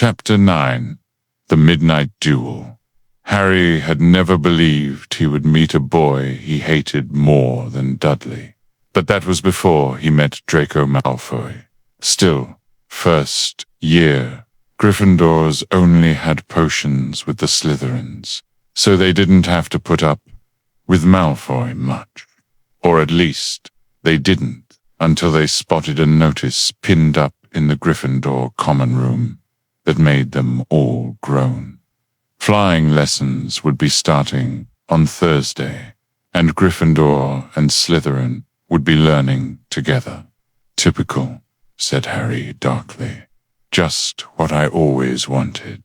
Chapter 9. The Midnight Duel. Harry had never believed he would meet a boy he hated more than Dudley. But that was before he met Draco Malfoy. Still, first year, Gryffindors only had potions with the Slytherins, so they didn't have to put up with Malfoy much. Or at least, they didn't until they spotted a notice pinned up in the Gryffindor common room that made them all groan. Flying lessons would be starting on Thursday, and Gryffindor and Slytherin would be learning together. Typical, said Harry darkly. Just what I always wanted.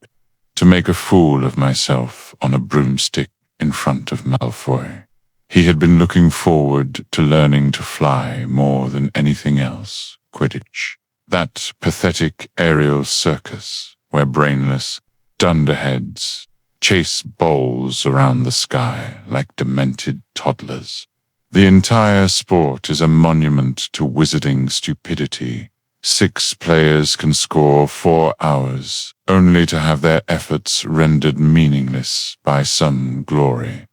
To make a fool of myself on a broomstick in front of Malfoy. He had been looking forward to learning to fly more than anything else. Quidditch. That pathetic aerial circus where brainless dunderheads chase bowls around the sky like demented toddlers. The entire sport is a monument to wizarding stupidity. 6 players can score 4 hours, only to have their efforts rendered meaningless by some glory.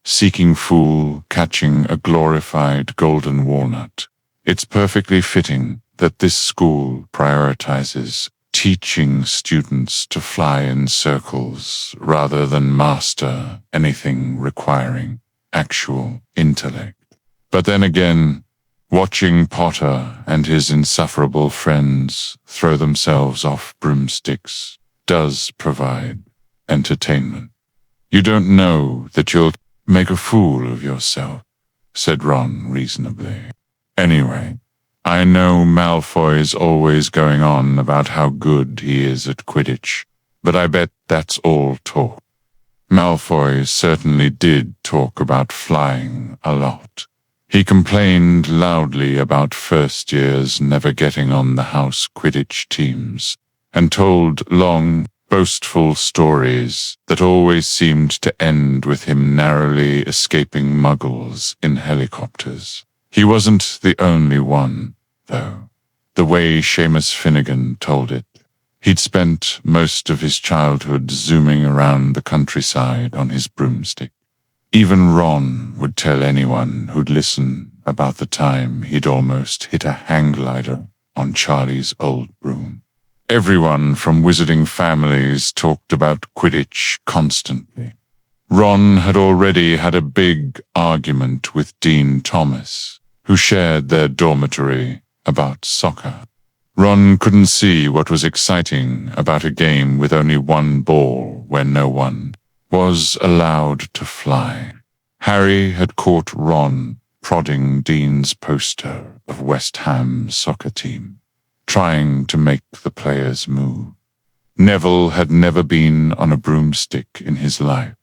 Seeking fool catching a glorified golden walnut. It's perfectly fitting that this school prioritizes teaching students to fly in circles rather than master anything requiring actual intellect. But then again, watching Potter and his insufferable friends throw themselves off broomsticks does provide entertainment. You don't know that you'll make a fool of yourself, said Ron reasonably. Anyway, I know Malfoy's always going on about how good he is at Quidditch, but I bet that's all talk. Malfoy certainly did talk about flying a lot. He complained loudly about first years never getting on the house Quidditch teams, and told long, boastful stories that always seemed to end with him narrowly escaping muggles in helicopters. He wasn't the only one, though. The way Seamus Finnegan told it, he'd spent most of his childhood zooming around the countryside on his broomstick. Even Ron would tell anyone who'd listen about the time he'd almost hit a hang glider on Charlie's old broom. Everyone from wizarding families talked about Quidditch constantly. Ron had already had a big argument with Dean Thomas, who shared their dormitory, about soccer. Ron couldn't see what was exciting about a game with only one ball where no one was allowed to fly. Harry had caught Ron prodding Dean's poster of West Ham's soccer team, trying to make the players move. Neville had never been on a broomstick in his life,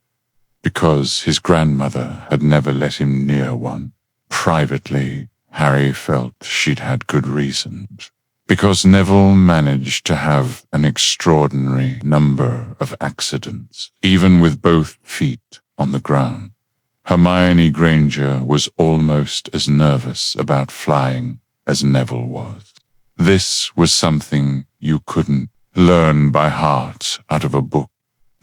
because his grandmother had never let him near one. Privately, Harry felt she'd had good reasons, because Neville managed to have an extraordinary number of accidents, even with both feet on the ground. Hermione Granger was almost as nervous about flying as Neville was. This was something you couldn't learn by heart out of a book.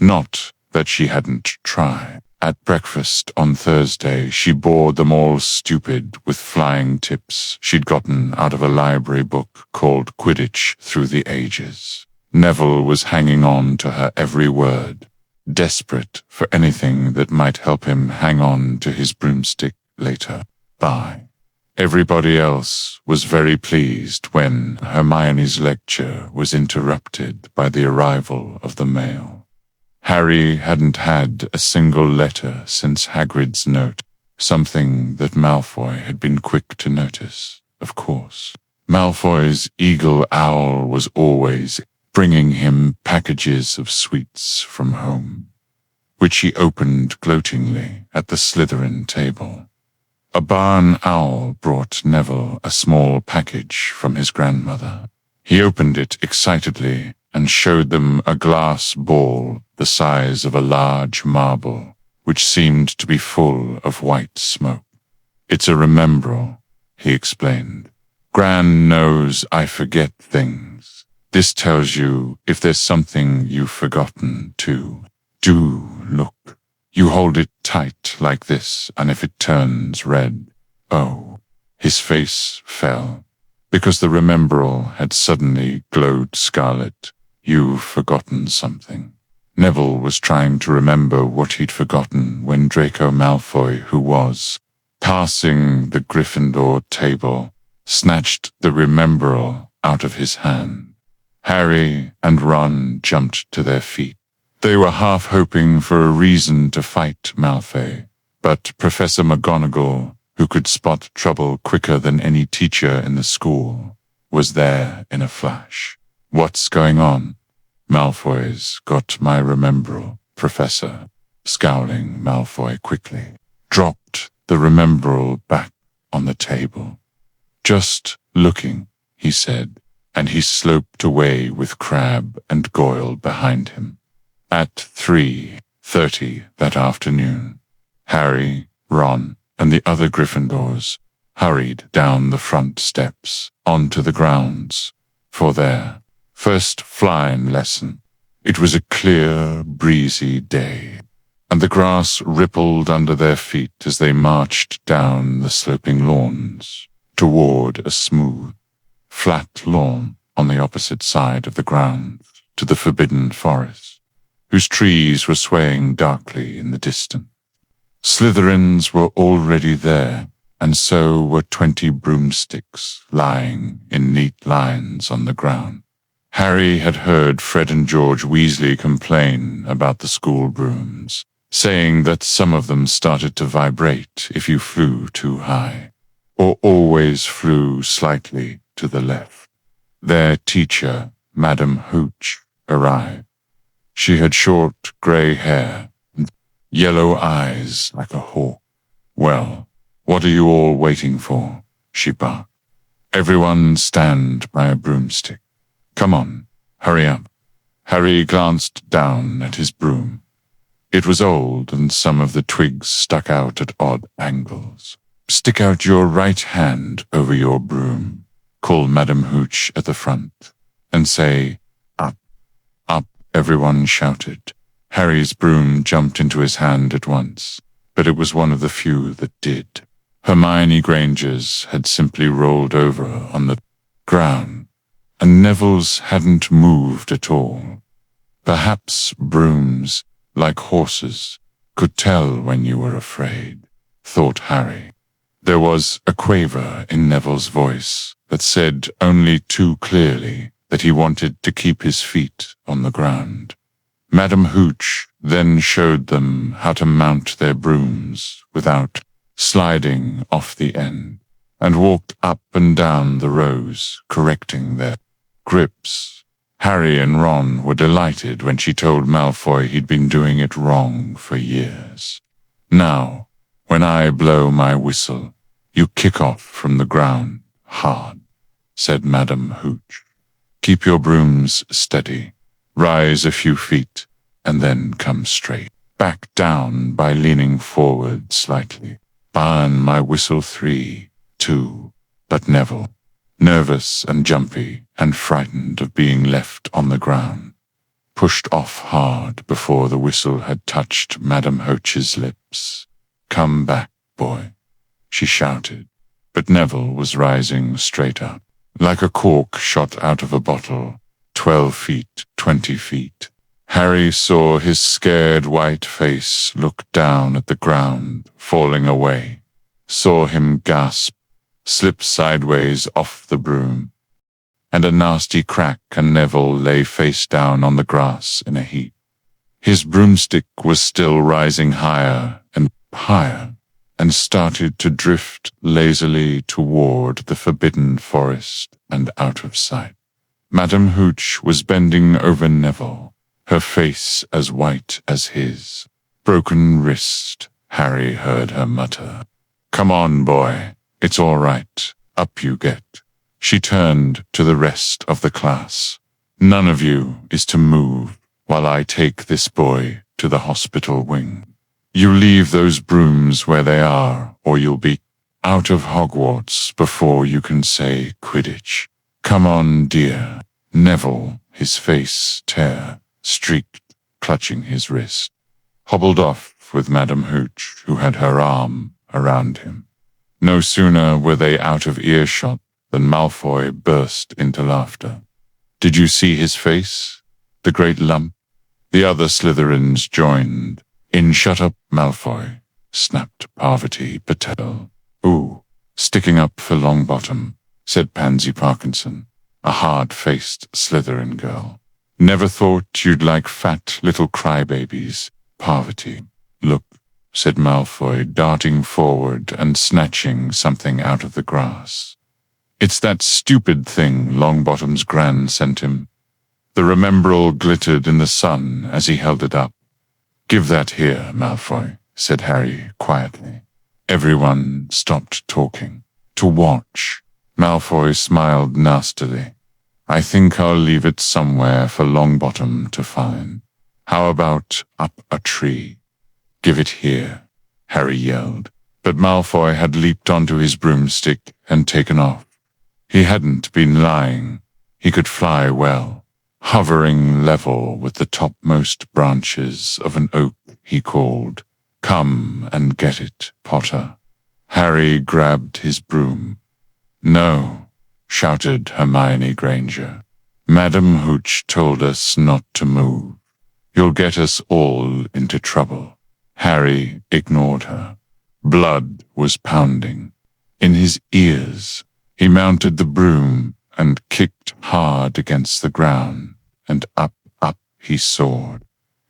Not that she hadn't tried. At breakfast on Thursday, she bored them all stupid with flying tips she'd gotten out of a library book called Quidditch Through the Ages. Neville was hanging on to her every word, desperate for anything that might help him hang on to his broomstick later. Bye. Everybody else was very pleased when Hermione's lecture was interrupted by the arrival of the mail. Harry hadn't had a single letter since Hagrid's note, something that Malfoy had been quick to notice, of course. Malfoy's eagle owl was always bringing him packages of sweets from home, which he opened gloatingly at the Slytherin table. A barn owl brought Neville a small package from his grandmother. He opened it excitedly and showed them a glass ball the size of a large marble, which seemed to be full of white smoke. It's a remembrall, he explained. Gran knows I forget things. This tells you if there's something you've forgotten to do. Look. You hold it tight like this, and if it turns red, oh, his face fell, because the remembrall had suddenly glowed scarlet. You've forgotten something. Neville was trying to remember what he'd forgotten when Draco Malfoy, who was passing the Gryffindor table, snatched the remembrall out of his hand. Harry and Ron jumped to their feet. They were half hoping for a reason to fight Malfoy, but Professor McGonagall, who could spot trouble quicker than any teacher in the school, was there in a flash. What's going on? Malfoy's got my remembrall, Professor. Scowling, Malfoy quickly dropped the remembrall back on the table. Just looking, he said, and he sloped away with Crabbe and Goyle behind him. At 3:30 that afternoon, Harry, Ron, and the other Gryffindors hurried down the front steps onto the grounds for their first flying lesson. It was a clear, breezy day, and the grass rippled under their feet as they marched down the sloping lawns toward a smooth, flat lawn on the opposite side of the grounds to the forbidden forest, whose trees were swaying darkly in the distance. Slytherins were already there, and so were 20 broomsticks lying in neat lines on the ground. Harry had heard Fred and George Weasley complain about the school brooms, saying that some of them started to vibrate if you flew too high, or always flew slightly to the left. Their teacher, Madam Hooch, arrived. She had short grey hair and yellow eyes like a hawk. "Well, what are you all waiting for?" she barked. "Everyone stand by a broomstick. Come on, hurry up." Harry glanced down at his broom. It was old, and some of the twigs stuck out at odd angles. "Stick out your right hand over your broom," called Madam Hooch at the front, "and say, 'Up, up,'" everyone shouted. Harry's broom jumped into his hand at once, but it was one of the few that did. Hermione Granger's had simply rolled over on the ground, and Neville's hadn't moved at all. Perhaps brooms, like horses, could tell when you were afraid, thought Harry. There was a quaver in Neville's voice that said only too clearly that he wanted to keep his feet on the ground. Madam Hooch then showed them how to mount their brooms without sliding off the end, and walked up and down the rows, correcting their grips. Harry and Ron were delighted when she told Malfoy he'd been doing it wrong for years. "Now, when I blow my whistle, you kick off from the ground hard," said Madam Hooch. "Keep your brooms steady, rise a few feet, and then come straight. Back down by leaning forward slightly. Burn my whistle 3, 2, but Neville, nervous and jumpy and frightened of being left on the ground, pushed off hard before the whistle had touched Madam Hooch's lips. "Come back, boy," she shouted, but Neville was rising straight up, like a cork shot out of a bottle, 12 feet, 20 feet. Harry saw his scared white face look down at the ground, falling away, saw him gasp, slip sideways off the broom, and a nasty crack, and Neville lay face down on the grass in a heap. His broomstick was still rising higher and higher, and started to drift lazily toward the forbidden forest and out of sight. Madam Hooch was bending over Neville, her face as white as his. "Broken wrist," Harry heard her mutter. "Come on, boy. It's all right. Up you get." She turned to the rest of the class. "None of you is to move while I take this boy to the hospital wing. You leave those brooms where they are, or you'll be out of Hogwarts before you can say Quidditch. Come on, dear." Neville, his face tear-streaked, clutching his wrist, hobbled off with Madame Hooch, who had her arm around him. No sooner were they out of earshot than Malfoy burst into laughter. "Did you see his face? The great lump?" The other Slytherins joined in. "Shut up, Malfoy," snapped Parvati Patel. "Ooh, sticking up for Longbottom," said Pansy Parkinson, a hard-faced Slytherin girl. "Never thought you'd like fat little crybabies, Parvati." "Look," said Malfoy, darting forward and snatching something out of the grass. "It's that stupid thing Longbottom's gran sent him." The remembrall glittered in the sun as he held it up. "Give that here, Malfoy," said Harry quietly. Everyone stopped talking to watch. Malfoy smiled nastily. "I think I'll leave it somewhere for Longbottom to find. How about up a tree?" "Give it here," Harry yelled. But Malfoy had leaped onto his broomstick and taken off. He hadn't been lying. He could fly well, hovering level with the topmost branches of an oak. He called, "Come and get it, Potter." Harry grabbed his broom. "No," shouted Hermione Granger. "Madame Hooch told us not to move. You'll get us all into trouble." Harry ignored her. Blood was pounding in his ears. He mounted the broom and kicked hard against the ground, and up he soared.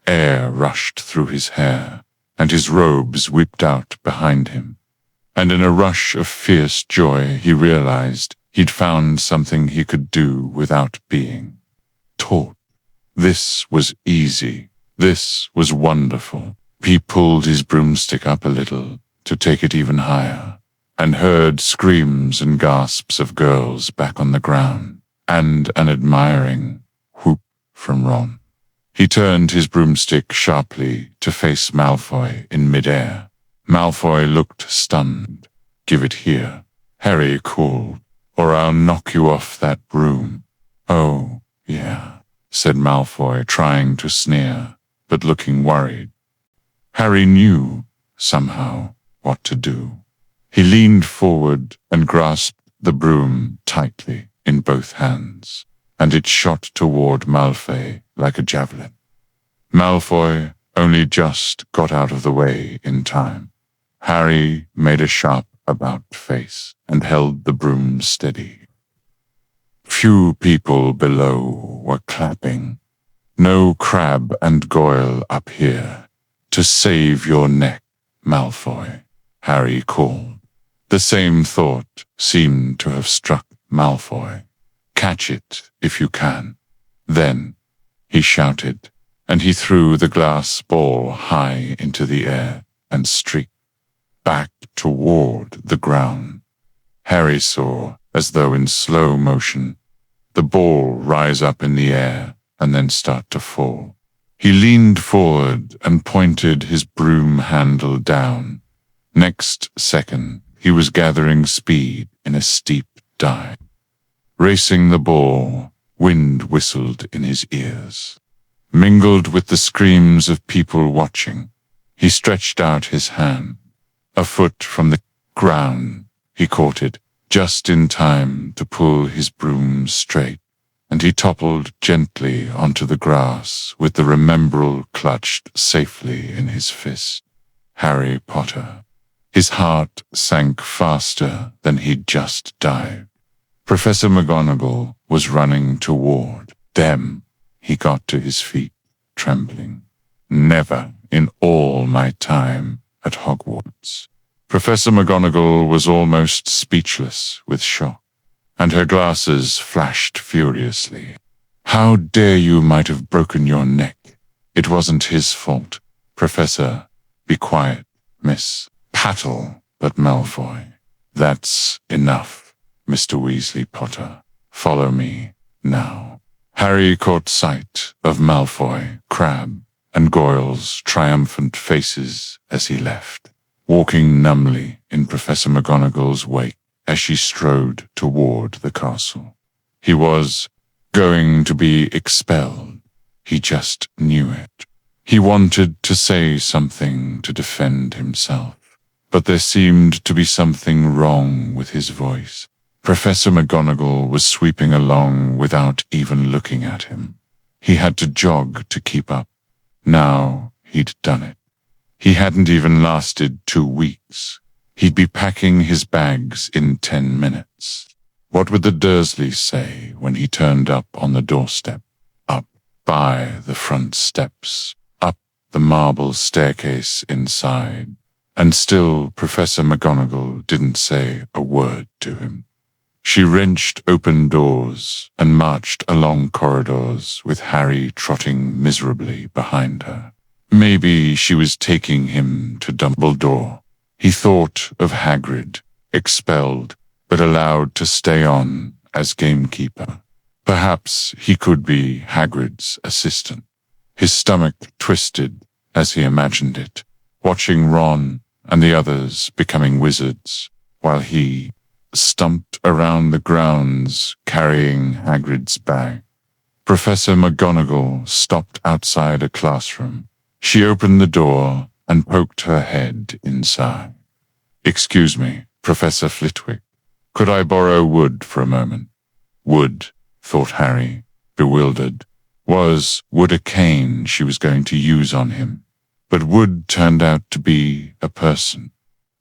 Air rushed through his hair, and his robes whipped out behind him. And in a rush of fierce joy, he realized he'd found something he could do without being taught. This was easy. This was wonderful. He pulled his broomstick up a little to take it even higher, and heard screams and gasps of girls back on the ground, and an admiring whoop from Ron. He turned his broomstick sharply to face Malfoy in midair. Malfoy looked stunned. "Give it here," Harry called, "or I'll knock you off that broom." "Oh, yeah," said Malfoy, trying to sneer, but looking worried. Harry knew, somehow, what to do. He leaned forward and grasped the broom tightly in both hands, and it shot toward Malfoy like a javelin. Malfoy only just got out of the way in time. Harry made a sharp about face and held the broom steady. Few people below were clapping. "No Crabbe and Goyle up here to save your neck, Malfoy," Harry called. The same thought seemed to have struck Malfoy. "Catch it if you can." "Then," he shouted, and he threw the glass ball high into the air and streaked back toward the ground. Harry saw, as though in slow motion, the ball rise up in the air and then start to fall. He leaned forward and pointed his broom handle down. Next second, he was gathering speed in a steep dive. Racing the ball, wind whistled in his ears, mingled with the screams of people watching. He stretched out his hand. A foot from the ground, he caught it, just in time to pull his broom straight, and he toppled gently onto the grass with the remembrall clutched safely in his fist. Harry Potter. His heart sank faster than he'd just dived. Professor McGonagall was running toward them. He got to his feet, trembling. Never in all my time at Hogwarts. Professor McGonagall was almost speechless with shock, and her glasses flashed furiously. "How dare you might have broken your neck. It wasn't his fault. Professor, be quiet, Miss Pattle, but Malfoy. That's enough, Mr. Weasley Potter. Follow me, now." Harry caught sight of Malfoy, Crabbe, and Goyle's triumphant faces as he left, walking numbly in Professor McGonagall's wake as she strode toward the castle. He was going to be expelled. He just knew it. He wanted to say something to defend himself, but there seemed to be something wrong with his voice. Professor McGonagall was sweeping along without even looking at him. He had to jog to keep up. Now he'd done it. He hadn't even lasted 2 weeks. He'd be packing his bags in 10 minutes. What would the Dursleys say when he turned up on the doorstep? Up by the front steps, up the marble staircase inside. And still Professor McGonagall didn't say a word to him. She wrenched open doors and marched along corridors with Harry trotting miserably behind her. Maybe she was taking him to Dumbledore. He thought of Hagrid, expelled, but allowed to stay on as gamekeeper. Perhaps he could be Hagrid's assistant. His stomach twisted as he imagined it, watching Ron and the others becoming wizards, while he stumped around the grounds carrying Hagrid's bag. Professor McGonagall stopped outside a classroom. She opened the door and poked her head inside. "Excuse me, Professor Flitwick. Could I borrow Wood for a moment?" Wood, thought Harry, bewildered. Was Wood a cane she was going to use on him? But Wood turned out to be a person,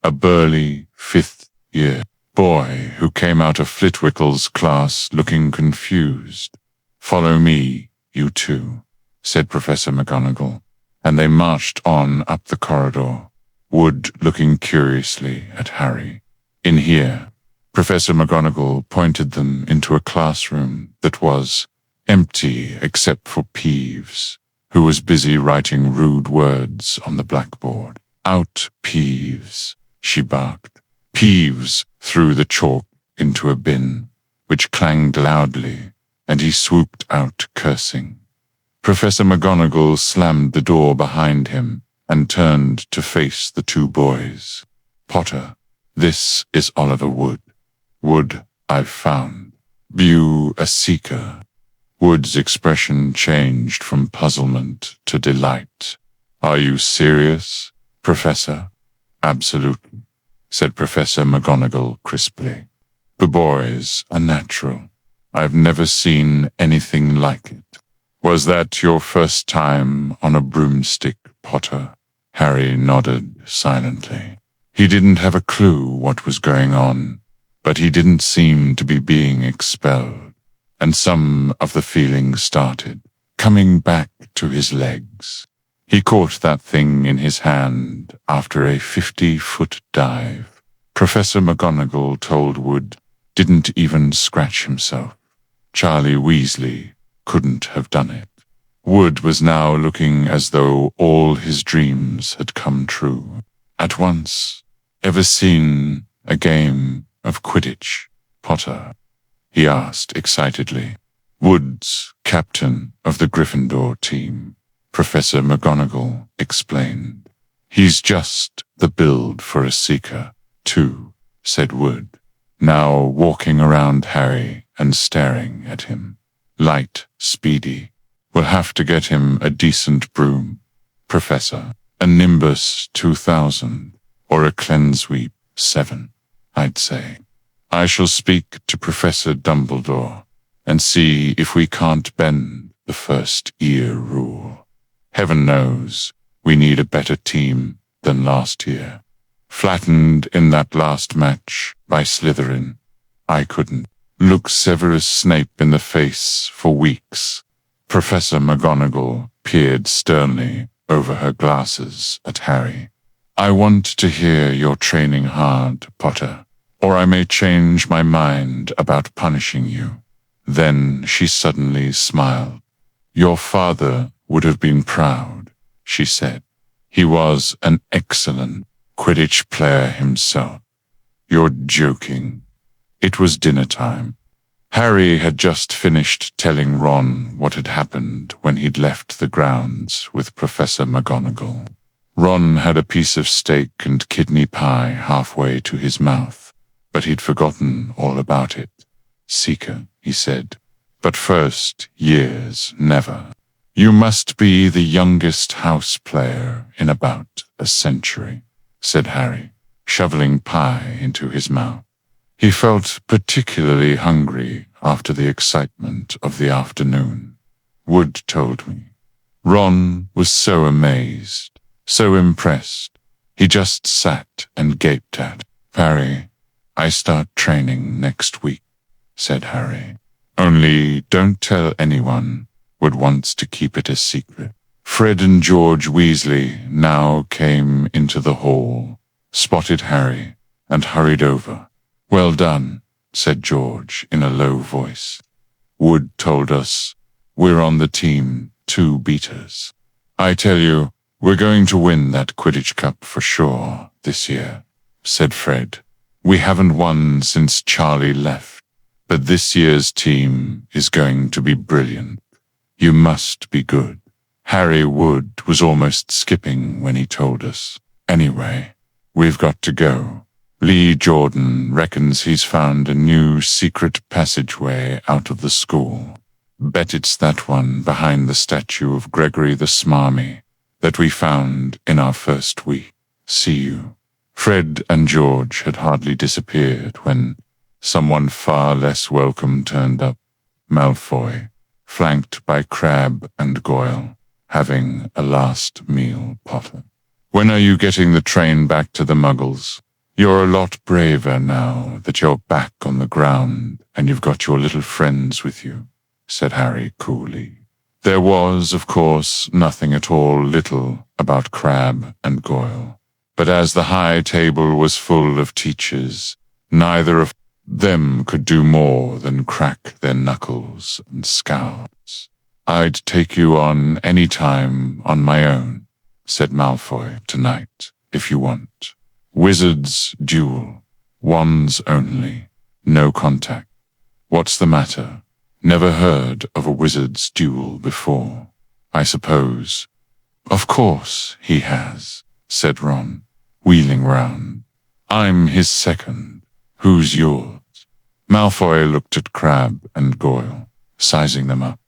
a burly 5th-year boy who came out of Flitwickle's class looking confused. "Follow me, you two," said Professor McGonagall, and they marched on up the corridor, Wood looking curiously at Harry. In here, Professor McGonagall pointed them into a classroom that was empty except for Peeves, who was busy writing rude words on the blackboard. "Out, Peeves," she barked. Peeves threw the chalk into a bin, which clanged loudly, and he swooped out cursing. Professor McGonagall slammed the door behind him and turned to face the 2 boys. "Potter, this is Oliver Wood. Wood I've found. You a seeker." Wood's expression changed from puzzlement to delight. "Are you serious, Professor?" "Absolutely," said Professor McGonagall crisply. "The boys are natural. I've never seen anything like it." "Was that your first time on a broomstick, Potter?" Harry nodded silently. He didn't have a clue what was going on, but he didn't seem to be being expelled, and some of the feeling started coming back to his legs. He caught that thing in his hand after a 50-foot dive. Professor McGonagall told Wood didn't even scratch himself. Charlie Weasley couldn't have done it. Wood was now looking as though all his dreams had come true. At once. "Ever seen a game of Quidditch, Potter?" he asked excitedly. "Wood's captain of the Gryffindor team," Professor McGonagall explained. "He's just the build for a seeker, too," said Wood, now walking around Harry and staring at him. "Light, speedy. We'll have to get him a decent broom, Professor. A Nimbus 2000 or a Cleansweep 7, I'd say. I shall speak to Professor Dumbledore and see if we can't bend the first year rule. Heaven knows we need a better team than last year. Flattened in that last match by Slytherin, I couldn't look Severus Snape in the face for weeks." Professor McGonagall peered sternly over her glasses at Harry. "I want to hear you're training hard, Potter, or I may change my mind about punishing you." Then she suddenly smiled. "Your father would have been proud," she said. "He was an excellent Quidditch player himself." "You're joking." It was dinner time. Harry had just finished telling Ron what had happened when he'd left the grounds with Professor McGonagall. Ron had a piece of steak and kidney pie halfway to his mouth, but he'd forgotten all about it. "Seeker," he said. But first years never. You must be the youngest house player in about a century, said Harry, shoveling pie into his mouth. He felt particularly hungry after the excitement of the afternoon. Wood told me. Ron was so amazed, so impressed. He just sat and gaped at. Harry, I start training next week, said Harry. Only don't tell anyone. Wood wants to keep it a secret. Fred and George Weasley now came into the hall, spotted Harry, and hurried over. Well done, said George in a low voice. Wood told us we're on the team 2 beaters. I tell you, we're going to win that Quidditch Cup for sure this year, said Fred. We haven't won since Charlie left, but this year's team is going to be brilliant. You must be good. Harry Wood was almost skipping when he told us. Anyway, we've got to go. Lee Jordan reckons he's found a new secret passageway out of the school. Bet it's that one behind the statue of Gregory the Smarmy that we found in our first week. See you. Fred and George had hardly disappeared when someone far less welcome turned up. Malfoy, flanked by Crabbe and Goyle, having a last meal. Potter. When are you getting the train back to the Muggles? You're a lot braver now that you're back on the ground and you've got your little friends with you, said Harry coolly. There was, of course, nothing at all little about Crabbe and Goyle, but as the high table was full of teachers, neither of them could do more than crack their knuckles and scowl. I'd take you on any time on my own, said Malfoy, tonight, if you want. Wizard's duel. Wands only. No contact. What's the matter? Never heard of a wizard's duel before, I suppose. Of course he has, said Ron, wheeling round. I'm his second. Who's yours? Malfoy looked at Crabbe and Goyle, sizing them up.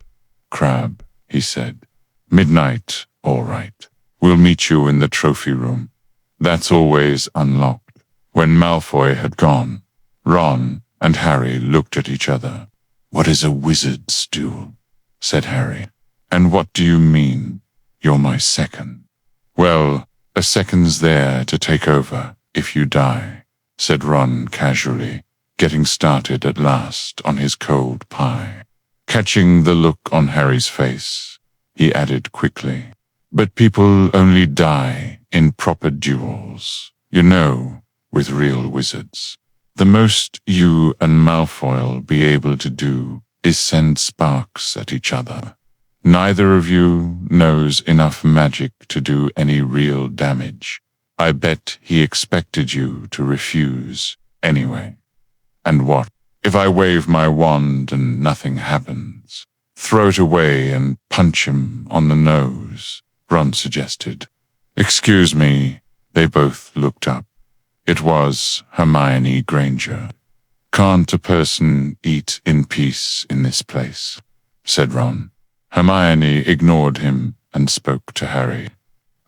Crabbe, he said. Midnight, all right. We'll meet you in the trophy room. That's always unlocked. When Malfoy had gone, Ron and Harry looked at each other. What is a wizard's duel? Said Harry. And what do you mean? You're my second. Well, a second's there to take over if you die, said Ron casually, getting started at last on his cold pie. Catching the look on Harry's face, he added quickly, but people only die in proper duels, you know, with real wizards. The most you and Malfoy'll be able to do is send sparks at each other. Neither of you knows enough magic to do any real damage. I bet he expected you to refuse anyway. And what if I wave my wand and nothing happens? Throw it away and punch him on the nose, Ron suggested. Excuse me, they both looked up. It was Hermione Granger. Can't a person eat in peace in this place? Said Ron. Hermione ignored him and spoke to Harry.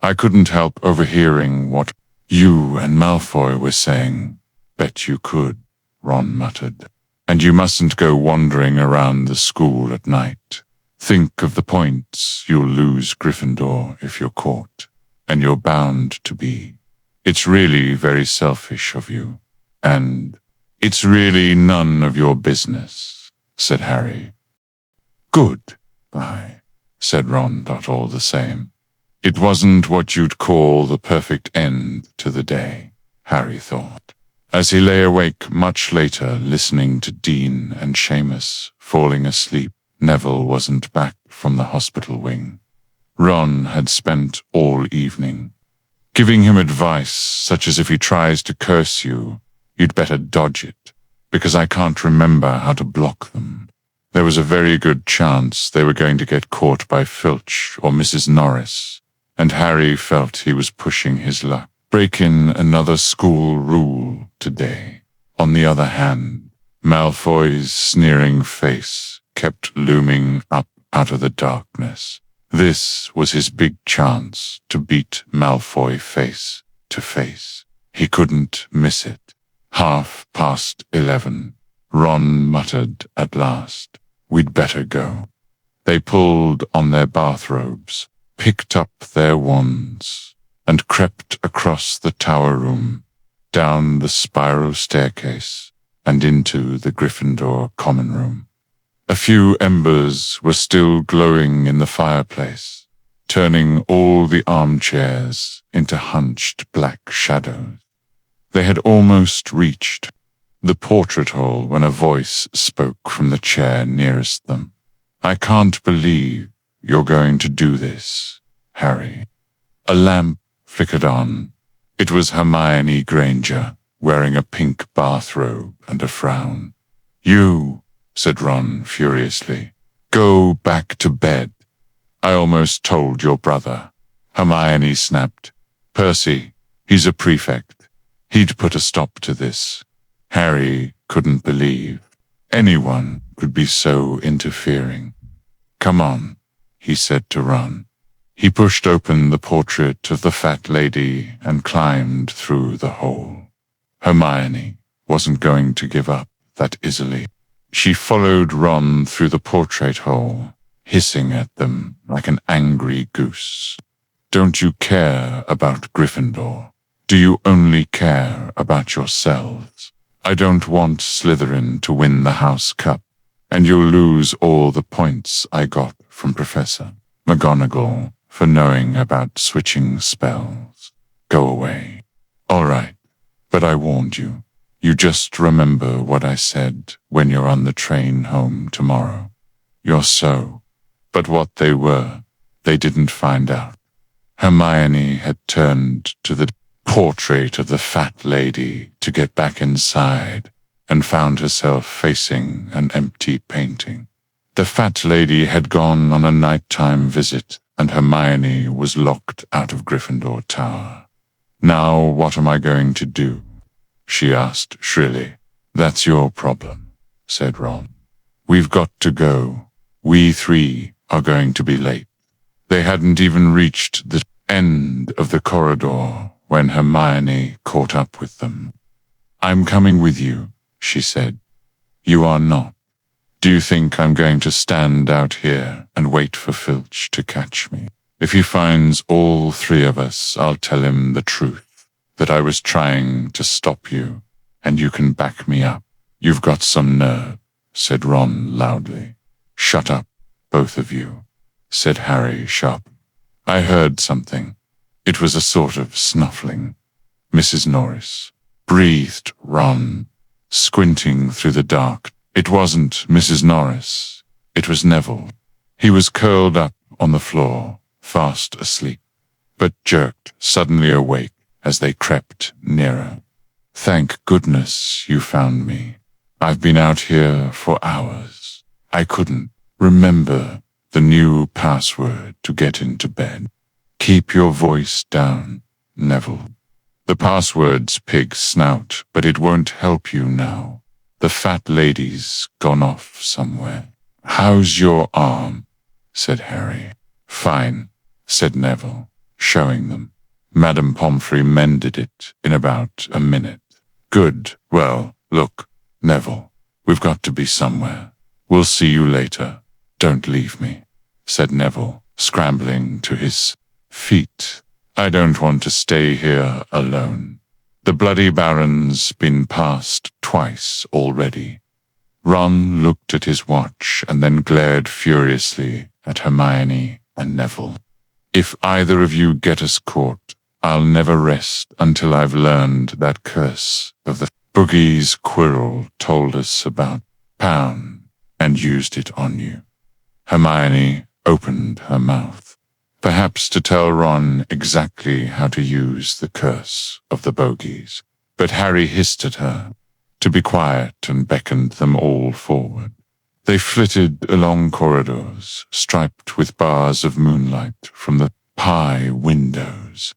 I couldn't help overhearing what you and Malfoy were saying. Bet you could, Ron muttered. And you mustn't go wandering around the school at night. Think of the points you'll lose Gryffindor if you're caught. And you're bound to be. It's really very selfish of you. And it's really none of your business, said Harry. Good. Bye, said Ron, not all the same. It wasn't what you'd call the perfect end to the day, Harry thought. As he lay awake much later listening to Dean and Seamus falling asleep, Neville wasn't back from the hospital wing. Ron had spent all evening giving him advice such as if he tries to curse you, you'd better dodge it, because I can't remember how to block them. There was a very good chance they were going to get caught by Filch or Mrs. Norris, and Harry felt he was pushing his luck. Break in another school rule today. On the other hand, Malfoy's sneering face kept looming up out of the darkness. This was his big chance to beat Malfoy face to face. He couldn't miss it. 11:30. Ron muttered at last, "We'd better go." They pulled on their bathrobes, picked up their wands, and crept across the tower room, down the spiral staircase, and into the Gryffindor common room. A few embers were still glowing in the fireplace, turning all the armchairs into hunched black shadows. They had almost reached the portrait hole when a voice spoke from the chair nearest them. "I can't believe you're going to do this, Harry." A lamp flickered on. It was Hermione Granger, wearing a pink bathrobe and a frown. "You," said Ron furiously, "go back to bed." "I almost told your brother," Hermione snapped. "Percy, he's a prefect. He'd put a stop to this." Harry couldn't believe anyone could be so interfering. "Come on," he said to Ron. He pushed open the portrait of the fat lady and climbed through the hole. Hermione wasn't going to give up that easily. She followed Ron through the portrait hole, hissing at them like an angry goose. "Don't you care about Gryffindor? Do you only care about yourselves? I don't want Slytherin to win the House Cup, and you'll lose all the points I got from Professor McGonagall for knowing about switching spells. Go away." "All right, but I warned you. You just remember what I said when you're on the train home tomorrow." "You're so..." But what they were, they didn't find out. Hermione had turned to the portrait of the fat lady to get back inside and found herself facing an empty painting. The fat lady had gone on a nighttime visit, and Hermione was locked out of Gryffindor Tower. "Now what am I going to do?" she asked shrilly. "That's your problem," said Ron. "We've got to go. We three are going to be late." They hadn't even reached the end of the corridor when Hermione caught up with them. "I'm coming with you," she said. "You are not. Do you think I'm going to stand out here and wait for Filch to catch me? If he finds all three of us, I'll tell him the truth, that I was trying to stop you, and you can back me up." "You've got some nerve," said Ron loudly. "Shut up, both of you," said Harry sharply. "I heard something. It was a sort of snuffling." "Mrs. Norris," breathed Ron, squinting through the dark. It wasn't Mrs. Norris. It was Neville. He was curled up on the floor, fast asleep, but jerked suddenly awake as they crept nearer. "Thank goodness you found me. I've been out here for hours. I couldn't remember the new password to get into bed." "Keep your voice down, Neville. The password's pig snout, but it won't help you now. The fat lady's gone off somewhere." "How's your arm?" said Harry. "Fine," said Neville, showing them. "Madame Pomfrey mended it in about a minute." "Good. Well, look, Neville, we've got to be somewhere. We'll see you later. Don't leave me," said Neville, scrambling to his feet. "I don't want to stay here alone. The Bloody Baron's been passed twice already." Ron looked at his watch and then glared furiously at Hermione and Neville. "If either of you get us caught, I'll never rest until I've learned that curse of the Boogie's Quirrell told us about, Pound, and used it on you." Hermione opened her mouth, perhaps to tell Ron exactly how to use the curse of the bogies, but Harry hissed at her to be quiet and beckoned them all forward. They flitted along corridors, striped with bars of moonlight from the pie windows.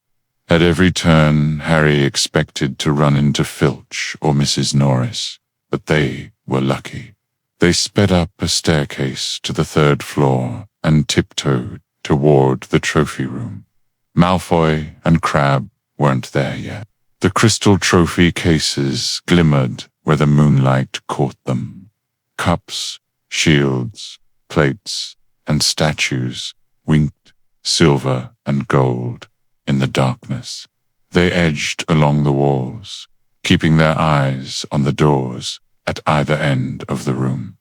At every turn, Harry expected to run into Filch or Mrs. Norris, but they were lucky. They sped up a staircase to the 3rd floor and tiptoed toward the trophy room. Malfoy and Crabbe weren't there yet. The crystal trophy cases glimmered where the moonlight caught them. Cups, shields, plates, and statues winked silver and gold in the darkness. They edged along the walls, keeping their eyes on the doors at either end of the room.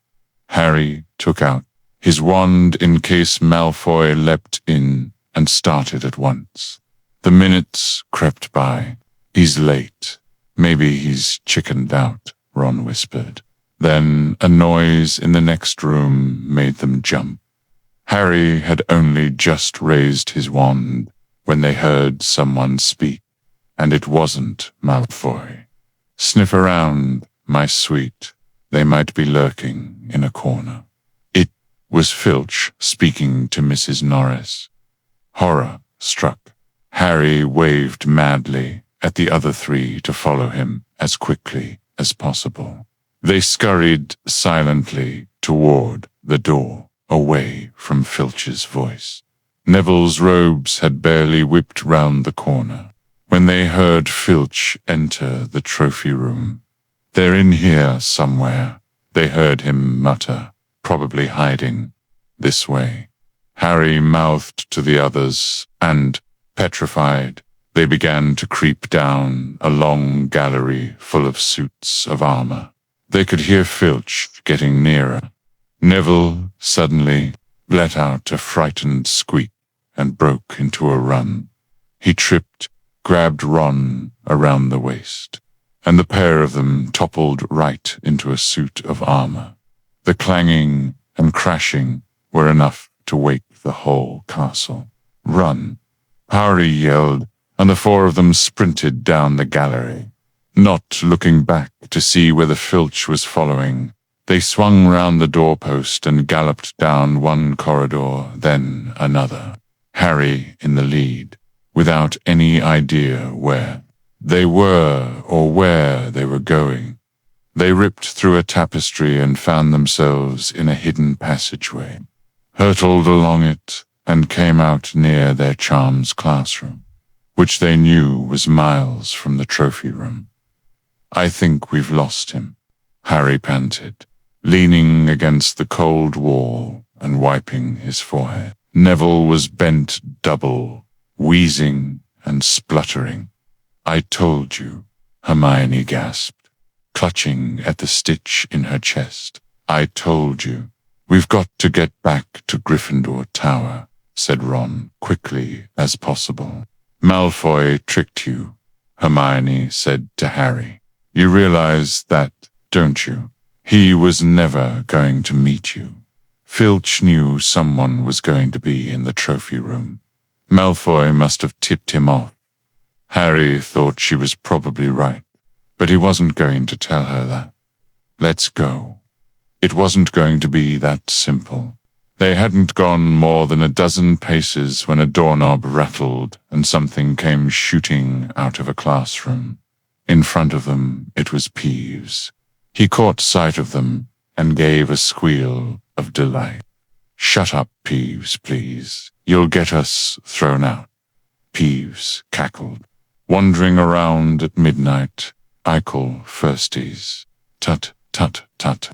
Harry took out his wand in case Malfoy leapt in and started at once. The minutes crept by. "He's late. Maybe he's chickened out," Ron whispered. Then a noise in the next room made them jump. Harry had only just raised his wand when they heard someone speak, and it wasn't Malfoy. "Sniff around, my sweet. They might be lurking in a corner." It was Filch speaking to Mrs. Norris. Horror struck. Harry waved madly at the other 3 to follow him as quickly as possible. They scurried silently toward the door, away from Filch's voice. Neville's robes had barely whipped round the corner when they heard Filch enter the trophy room. "They're in here somewhere," they heard him mutter, "probably hiding this way." Harry mouthed to the others, and, petrified, they began to creep down a long gallery full of suits of armor. They could hear Filch getting nearer. Neville suddenly let out a frightened squeak and broke into a run. He tripped, grabbed Ron around the waist, and the pair of them toppled right into a suit of armor. The clanging and crashing were enough to wake the whole castle. "Run!" Harry yelled, and the 4 of them sprinted down the gallery. Not looking back to see whether Filch was following, they swung round the doorpost and galloped down one corridor, then another, Harry in the lead, without any idea where they were or where they were going. They ripped through a tapestry and found themselves in a hidden passageway, hurtled along it, and came out near their charms classroom, which they knew was miles from the trophy room. "I think we've lost him," Harry panted, leaning against the cold wall and wiping his forehead. Neville was bent double, wheezing and spluttering. "I told you," Hermione gasped, clutching at the stitch in her chest. "I told you." "We've got to get back to Gryffindor Tower," said Ron, quickly as possible. "Malfoy tricked you," Hermione said to Harry. "You realize that, don't you? He was never going to meet you." Filch knew someone was going to be in the trophy room. Malfoy must have tipped him off. Harry thought she was probably right, but he wasn't going to tell her that. "Let's go." It wasn't going to be that simple. They hadn't gone more than a dozen paces when a doorknob rattled and something came shooting out of a classroom. In front of them, it was Peeves. He caught sight of them and gave a squeal of delight. "Shut up, Peeves, please. You'll get us thrown out." Peeves cackled. "Wandering around at midnight, I call firsties. Tut, tut, tut.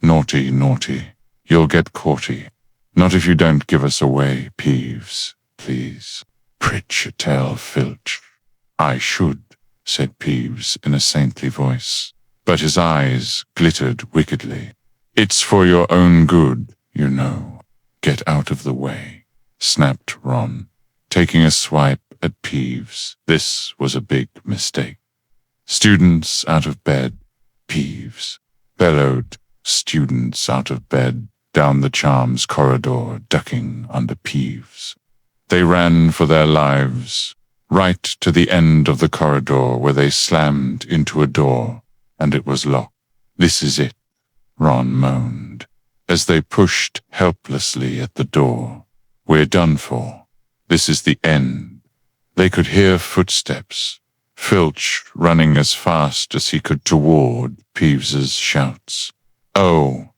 Naughty, naughty. You'll get caughty. Not if you don't give us away, Peeves, please." "Pritch your tail, Filch." "I should," said Peeves in a saintly voice, but his eyes glittered wickedly. "It's for your own good, you know." "Get out of the way," snapped Ron, taking a swipe at Peeves. This was a big mistake. "Students out of bed," Peeves bellowed. Students out of bed, down the charms corridor, ducking under Peeves. They ran for their lives, right to the end of the corridor where they slammed into a door, and it was locked. "This is it," Ron moaned, as they pushed helplessly at the door. "We're done for. This is the end." They could hear footsteps, Filch running as fast as he could toward Peeves's shouts. "Oh,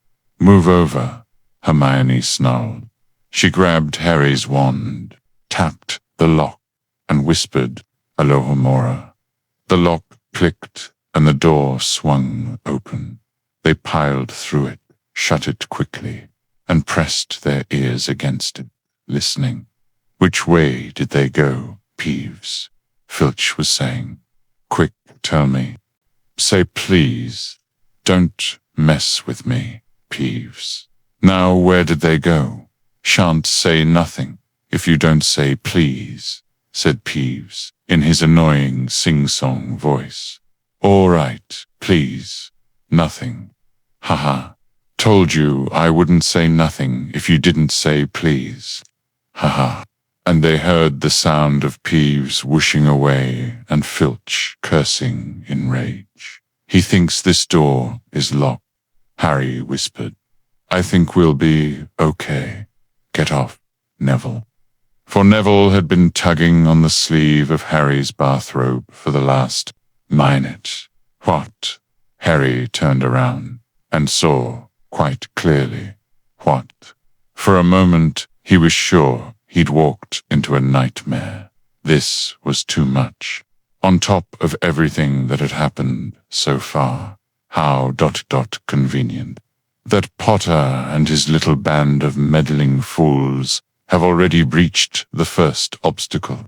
Move over, Hermione snarled. She grabbed Harry's wand, tapped the lock, and whispered, Alohomora. The lock clicked, and the door swung open. They piled through it, shut it quickly, and pressed their ears against it, listening. Which way did they go, Peeves? Filch was saying. Quick, tell me. Say please. Don't mess with me, Peeves. Now where did they go? Shan't say nothing if you don't say please, said Peeves in his annoying sing-song voice. All right, please. Nothing. Haha. Told you I wouldn't say nothing if you didn't say please. Haha. And they heard the sound of Peeves whooshing away and Filch cursing in rage. He thinks this door is locked, Harry whispered. I think we'll be okay. Get off, Neville. For Neville had been tugging on the sleeve of Harry's bathrobe for the last minute. What? Harry turned around and saw quite clearly what. For a moment he was sure he'd walked into a nightmare. This was too much. On top of everything that had happened so far. How ... convenient. That Potter and his little band of meddling fools have already breached the first obstacle.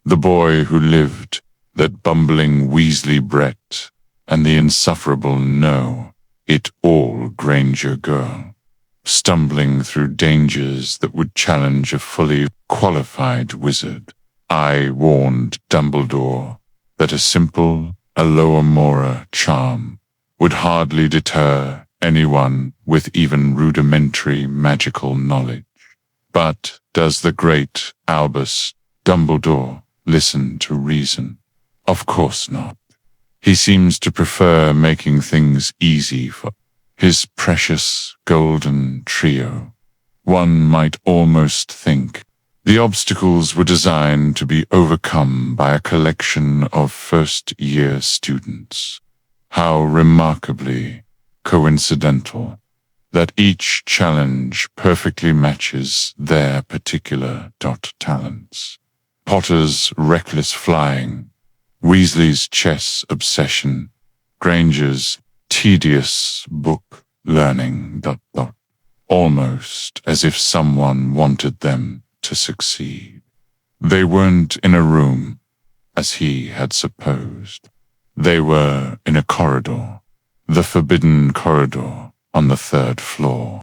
The boy who lived, that bumbling Weasley Brett, and the insufferable know-it-all Granger girl, stumbling through dangers that would challenge a fully qualified wizard. I warned Dumbledore that a simple Alohomora charm would hardly deter anyone with even rudimentary magical knowledge. But does the great Albus Dumbledore listen to reason? Of course not. He seems to prefer making things easy for his precious golden trio. One might almost think the obstacles were designed to be overcome by a collection of first-year students. How remarkably coincidental that each challenge perfectly matches their particular talents. Potter's reckless flying, Weasley's chess obsession, Granger's tedious book learning ... Almost as if someone wanted them to succeed. They weren't in a room, as he had supposed. They were in a corridor, the forbidden corridor on the 3rd floor,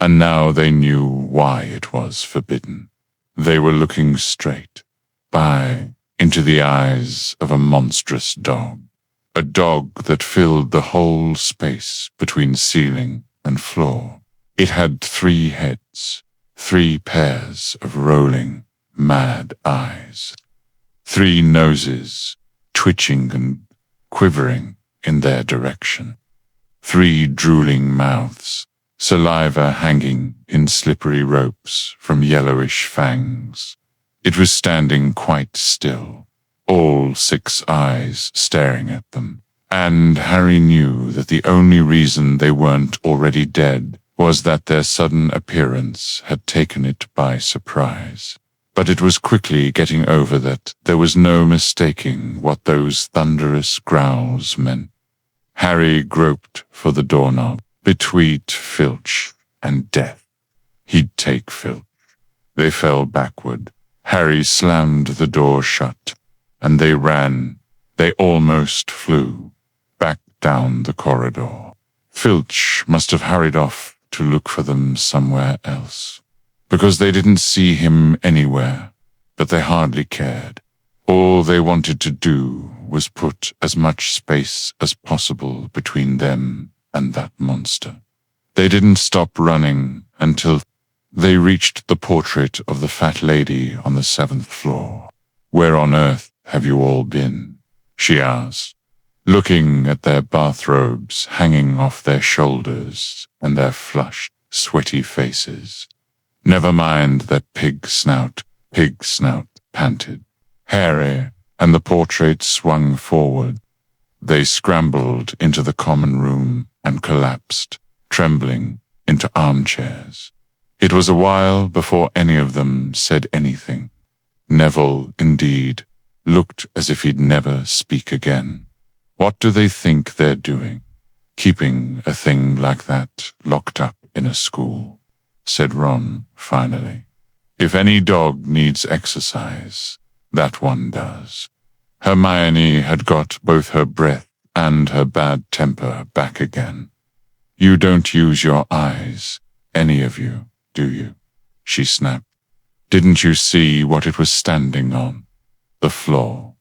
and now they knew why it was forbidden. They were looking straight into the eyes of a monstrous dog, a dog that filled the whole space between ceiling and floor. It had 3 heads, 3 pairs of rolling, mad eyes, 3 noses twitching and quivering in their direction, 3 drooling mouths, saliva hanging in slippery ropes from yellowish fangs. It was standing quite still, all 6 eyes staring at them, and Harry knew that the only reason they weren't already dead was that their sudden appearance had taken it by surprise. But it was quickly getting over that there was no mistaking what those thunderous growls meant. Harry groped for the doorknob between Filch and death. He'd take Filch. They fell backward. Harry slammed the door shut, and they almost flew, back down the corridor. Filch must have hurried off to look for them somewhere else, because they didn't see him anywhere, but they hardly cared. All they wanted to do was put as much space as possible between them and that monster. They didn't stop running until they reached the portrait of the fat lady on the 7th floor. Where on earth have you all been? She asked, looking at their bathrobes hanging off their shoulders and their flushed, sweaty faces. Never mind that pig snout, panted Harry, and the portrait swung forward. They scrambled into the common room and collapsed, trembling, into armchairs. It was a while before any of them said anything. Neville, indeed, looked as if he'd never speak again. What do they think they're doing? Keeping a thing like that locked up in a school, said Ron finally. If any dog needs exercise, that one does. Hermione had got both her breath and her bad temper back again. You don't use your eyes, any of you, do you? She snapped. Didn't you see what it was standing on? The floor.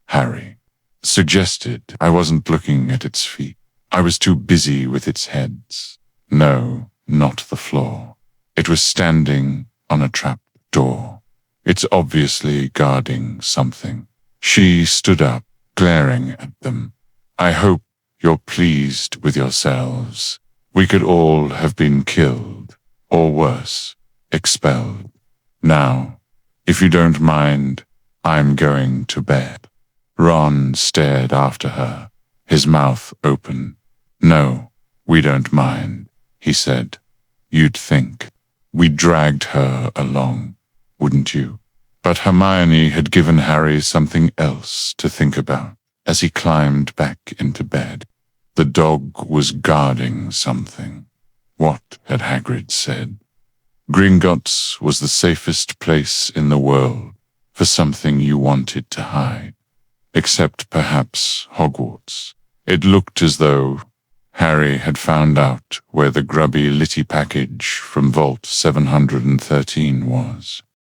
Harry suggested I wasn't looking at its feet. I was too busy with its heads. No, not the floor. It was standing on a trap door. It's obviously guarding something. She stood up, glaring at them. I hope you're pleased with yourselves. We could all have been killed, or worse, expelled. Now, if you don't mind, I'm going to bed. Ron stared after her, his mouth open. No, we don't mind, he said. You'd think. We dragged her along, wouldn't you? But Hermione had given Harry something else to think about as he climbed back into bed. The dog was guarding something. What had Hagrid said? Gringotts was the safest place in the world for something you wanted to hide. Except perhaps Hogwarts. It looked as though Harry had found out where the grubby litty package from Vault 713 was.